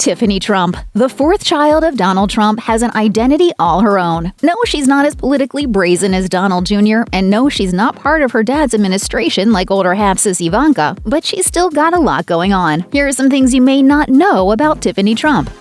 Tiffany Trump, the fourth child of Donald Trump, has an identity all her own. No, she's not as politically brazen as Donald Jr., and no, she's not part of her dad's administration like older half-sis Ivanka, but she's still got a lot going on. Here are some things you may not know about Tiffany Trump.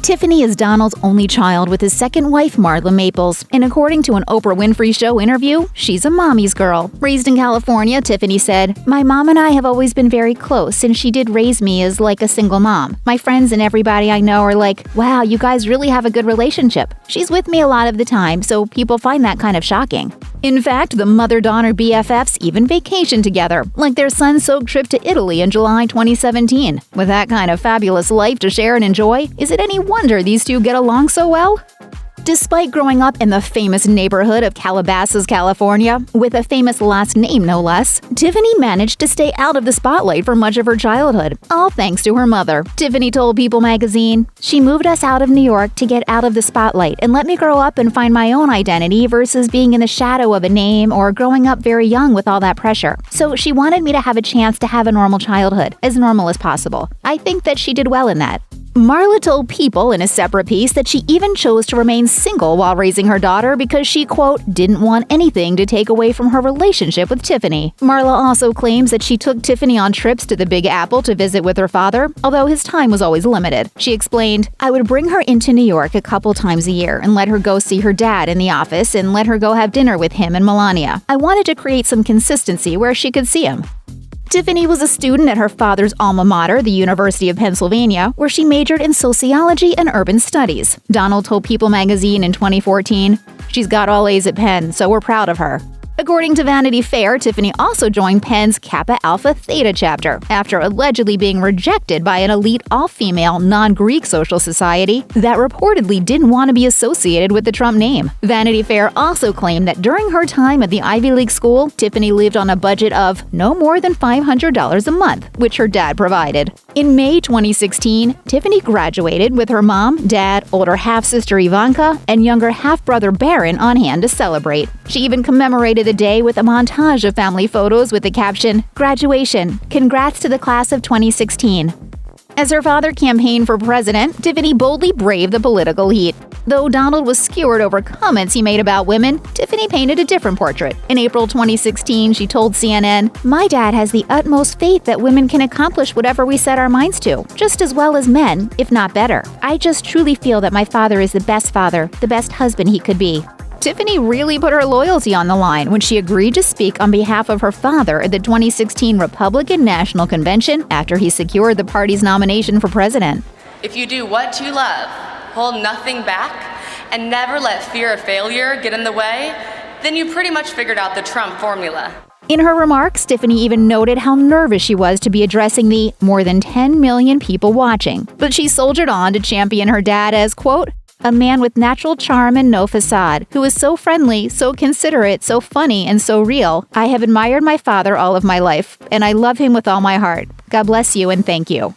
Tiffany is Donald's only child with his second wife, Marla Maples, and according to an Oprah Winfrey Show interview, she's a mommy's girl. Raised in California, Tiffany said, "My mom and I have always been very close, and she did raise me as like a single mom. My friends and everybody I know are like, wow, you guys really have a good relationship. She's with me a lot of the time, so people find that kind of shocking." In fact, the mother-daughter BFFs even vacation together, like their sun-soaked trip to Italy in July 2017. With that kind of fabulous life to share and enjoy, is it any wonder these two get along so well? Despite growing up in the famous neighborhood of Calabasas, California, with a famous last name no less, Tiffany managed to stay out of the spotlight for much of her childhood, all thanks to her mother. Tiffany told People magazine, "She moved us out of New York to get out of the spotlight and let me grow up and find my own identity versus being in the shadow of a name or growing up very young with all that pressure. So she wanted me to have a chance to have a normal childhood, as normal as possible. I think that she did well in that." Marla told People in a separate piece that she even chose to remain single while raising her daughter because she, quote, "didn't want anything to take away from her relationship with Tiffany." Marla also claims that she took Tiffany on trips to the Big Apple to visit with her father, although his time was always limited. She explained, "I would bring her into New York a couple times a year and let her go see her dad in the office and let her go have dinner with him and Melania. I wanted to create some consistency where she could see him." Tiffany was a student at her father's alma mater, the University of Pennsylvania, where she majored in sociology and urban studies. Donald told People magazine in 2014, "She's got all A's at Penn, so we're proud of her." According to Vanity Fair, Tiffany also joined Penn's Kappa Alpha Theta chapter after allegedly being rejected by an elite all-female, non-Greek social society that reportedly didn't want to be associated with the Trump name. Vanity Fair also claimed that during her time at the Ivy League school, Tiffany lived on a budget of no more than $500 a month, which her dad provided. In May 2016, Tiffany graduated with her mom, dad, older half-sister Ivanka, and younger half-brother Barron on hand to celebrate. She even commemorated the day with a montage of family photos with the caption, "Graduation. Congrats to the class of 2016. As her father campaigned for president, Tiffany boldly braved the political heat. Though Donald was skewered over comments he made about women, Tiffany painted a different portrait. In April 2016, she told CNN, "My dad has the utmost faith that women can accomplish whatever we set our minds to, just as well as men, if not better. I just truly feel that my father is the best father, the best husband he could be." Tiffany really put her loyalty on the line when she agreed to speak on behalf of her father at the 2016 Republican National Convention after he secured the party's nomination for president. "If you do what you love, hold nothing back, and never let fear of failure get in the way, then you pretty much figured out the Trump formula." In her remarks, Tiffany even noted how nervous she was to be addressing the more than 10 million people watching. But she soldiered on to champion her dad as, quote, "a man with natural charm and no facade, who is so friendly, so considerate, so funny, and so real. I have admired my father all of my life, and I love him with all my heart. God bless you and thank you."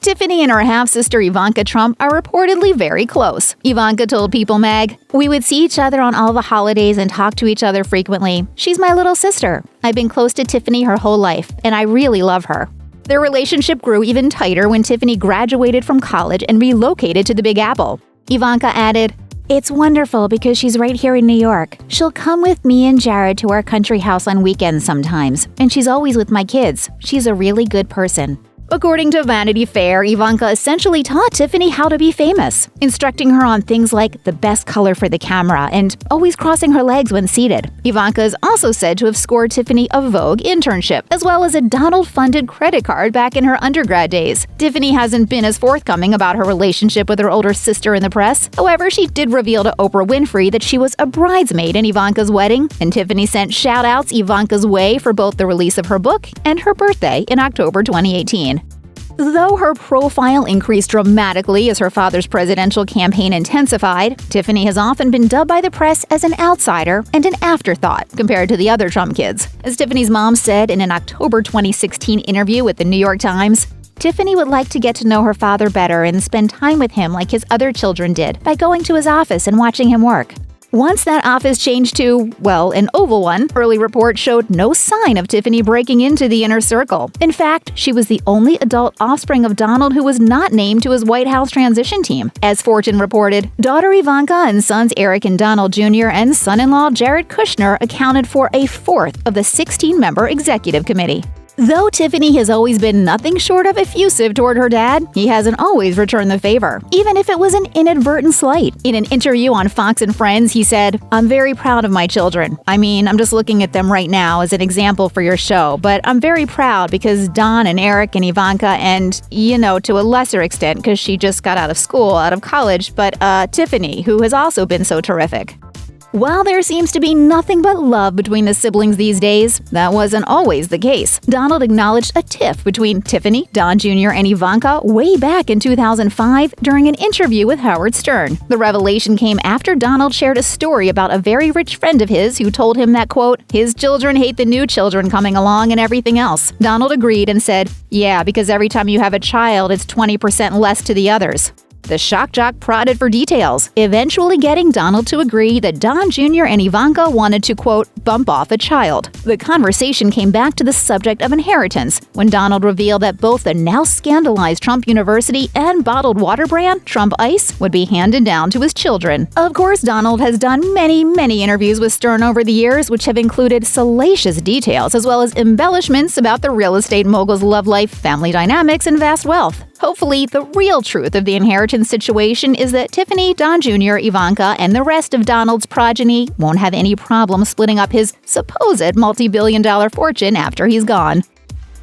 Tiffany and her half-sister Ivanka Trump are reportedly very close. Ivanka told People Mag, "We would see each other on all the holidays and talk to each other frequently. She's my little sister. I've been close to Tiffany her whole life, and I really love her." Their relationship grew even tighter when Tiffany graduated from college and relocated to the Big Apple. Ivanka added, "It's wonderful because she's right here in New York. She'll come with me and Jared to our country house on weekends sometimes, and she's always with my kids. She's a really good person." According to Vanity Fair, Ivanka essentially taught Tiffany how to be famous, instructing her on things like the best color for the camera and always crossing her legs when seated. Ivanka is also said to have scored Tiffany a Vogue internship, as well as a Donald-funded credit card back in her undergrad days. Tiffany hasn't been as forthcoming about her relationship with her older sister in the press. However, she did reveal to Oprah Winfrey that she was a bridesmaid in Ivanka's wedding, and Tiffany sent shout-outs Ivanka's way for both the release of her book and her birthday in October 2018. Though her profile increased dramatically as her father's presidential campaign intensified, Tiffany has often been dubbed by the press as an outsider and an afterthought compared to the other Trump kids. As Tiffany's mom said in an October 2016 interview with the New York Times, Tiffany would like to get to know her father better and spend time with him like his other children did by going to his office and watching him work. Once that office changed to, well, an oval one, early reports showed no sign of Tiffany breaking into the inner circle. In fact, she was the only adult offspring of Donald who was not named to his White House transition team. As Fortune reported, daughter Ivanka and sons Eric and Donald Jr. and son-in-law Jared Kushner accounted for a fourth of the 16-member executive committee. Though Tiffany has always been nothing short of effusive toward her dad, he hasn't always returned the favor, even if it was an inadvertent slight. In an interview on Fox and Friends, he said, "I'm very proud of my children. I mean, I'm just looking at them right now as an example for your show, but I'm very proud because Don and Eric and Ivanka and, to a lesser extent because she just got out of college, but Tiffany, who has also been so terrific." While there seems to be nothing but love between the siblings these days, that wasn't always the case. Donald acknowledged a tiff between Tiffany, Don Jr., and Ivanka way back in 2005 during an interview with Howard Stern. The revelation came after Donald shared a story about a very rich friend of his who told him that, quote, his children hate the new children coming along and everything else. Donald agreed and said, "Yeah, because every time you have a child, it's 20% less to the others." The shock jock prodded for details, eventually getting Donald to agree that Don Jr. and Ivanka wanted to, quote, bump off a child. The conversation came back to the subject of inheritance when Donald revealed that both the now scandalized Trump University and bottled water brand, Trump Ice, would be handed down to his children. Of course, Donald has done many interviews with Stern over the years, which have included salacious details as well as embellishments about the real estate mogul's love life, family dynamics, and vast wealth. Hopefully, the real truth of the inheritance situation is that Tiffany, Don Jr., Ivanka, and the rest of Donald's progeny won't have any problem splitting up his supposed multi-billion-dollar fortune after he's gone.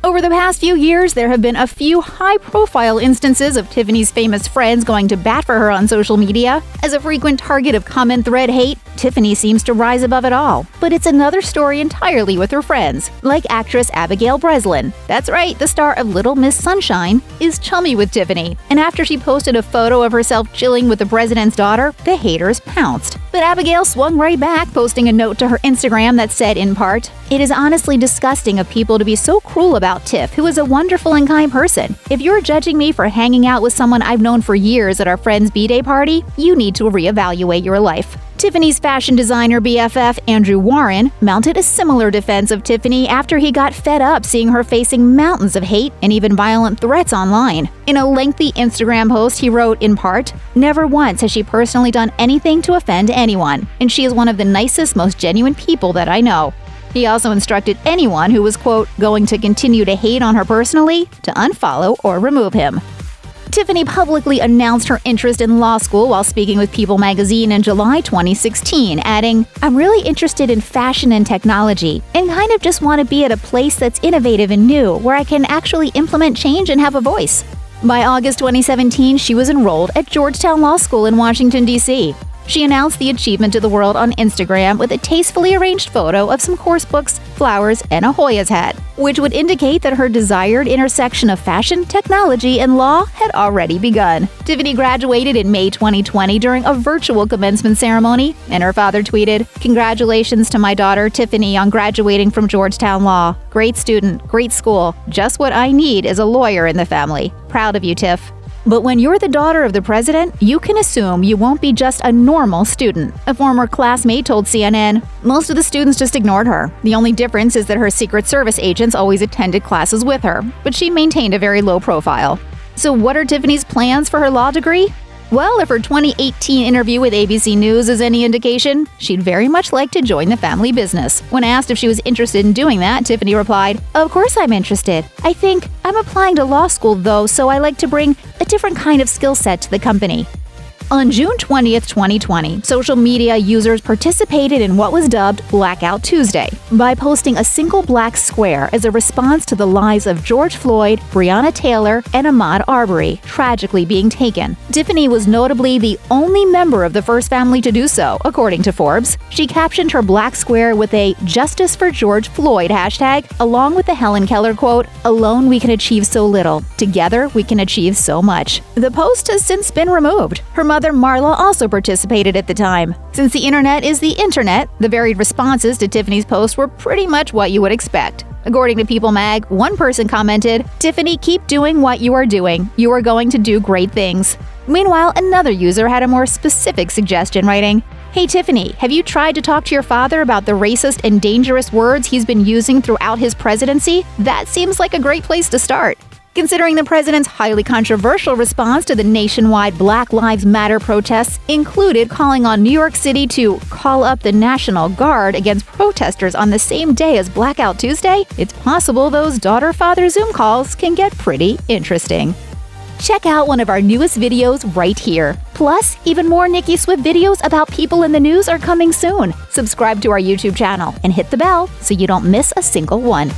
Over the past few years, there have been a few high-profile instances of Tiffany's famous friends going to bat for her on social media. As a frequent target of comment thread hate, Tiffany seems to rise above it all. But it's another story entirely with her friends, like actress Abigail Breslin. That's right, the star of Little Miss Sunshine is chummy with Tiffany. And after she posted a photo of herself chilling with the president's daughter, the haters pounced. But Abigail swung right back, posting a note to her Instagram that said, in part, "It is honestly disgusting of people to be so cruel about Tiff, who is a wonderful and kind person. If you're judging me for hanging out with someone I've known for years at our friend's B-Day party, you need to reevaluate your life." Tiffany's fashion designer BFF, Andrew Warren, mounted a similar defense of Tiffany after he got fed up seeing her facing mountains of hate and even violent threats online. In a lengthy Instagram post, he wrote, in part, "Never once has she personally done anything to offend anyone, and she is one of the nicest, most genuine people that I know." He also instructed anyone who was, quote, going to continue to hate on her personally to unfollow or remove him. Tiffany publicly announced her interest in law school while speaking with People magazine in July 2016, adding, "I'm really interested in fashion and technology, and kind of just want to be at a place that's innovative and new, where I can actually implement change and have a voice." By August 2017, she was enrolled at Georgetown Law School in Washington, D.C. She announced the achievement to the world on Instagram with a tastefully arranged photo of some course books, flowers, and a Hoyas hat, which would indicate that her desired intersection of fashion, technology, and law had already begun. Tiffany graduated in May 2020 during a virtual commencement ceremony, and her father tweeted, "Congratulations to my daughter Tiffany on graduating from Georgetown Law. Great student, great school. Just what I need is a lawyer in the family. Proud of you, Tiff." But when you're the daughter of the president, you can assume you won't be just a normal student. A former classmate told CNN, "Most of the students just ignored her. The only difference is that her Secret Service agents always attended classes with her, but she maintained a very low profile." So what are Tiffany's plans for her law degree? Well, if her 2018 interview with ABC News is any indication, she'd very much like to join the family business. When asked if she was interested in doing that, Tiffany replied, "Of course I'm interested. I think I'm applying to law school though, so I like to bring a different kind of skill set to the company." On June 20th, 2020, social media users participated in what was dubbed Blackout Tuesday by posting a single black square as a response to the lives of George Floyd, Breonna Taylor, and Ahmaud Arbery tragically being taken. Tiffany was notably the only member of the first family to do so, according to Forbes. She captioned her black square with a "Justice for George Floyd" hashtag, along with the Helen Keller quote, "Alone we can achieve so little. Together we can achieve so much." The post has since been removed. Her mother Marla also participated at the time. Since the internet is the internet, the varied responses to Tiffany's post were pretty much what you would expect. According to People Mag, one person commented, "Tiffany, keep doing what you are doing. You are going to do great things." Meanwhile, another user had a more specific suggestion, writing, Hey Tiffany, have you tried to talk to your father about the racist and dangerous words he's been using throughout his presidency? That seems like a great place to start. Considering the president's highly controversial response to the nationwide Black Lives Matter protests included calling on New York City to call up the National Guard against protesters on the same day as Blackout Tuesday, it's possible those daughter-father Zoom calls can get pretty interesting. Check out one of our newest videos right here. Plus, even more Nicki Swift videos about people in the news are coming soon. Subscribe to our YouTube channel and hit the bell so you don't miss a single one.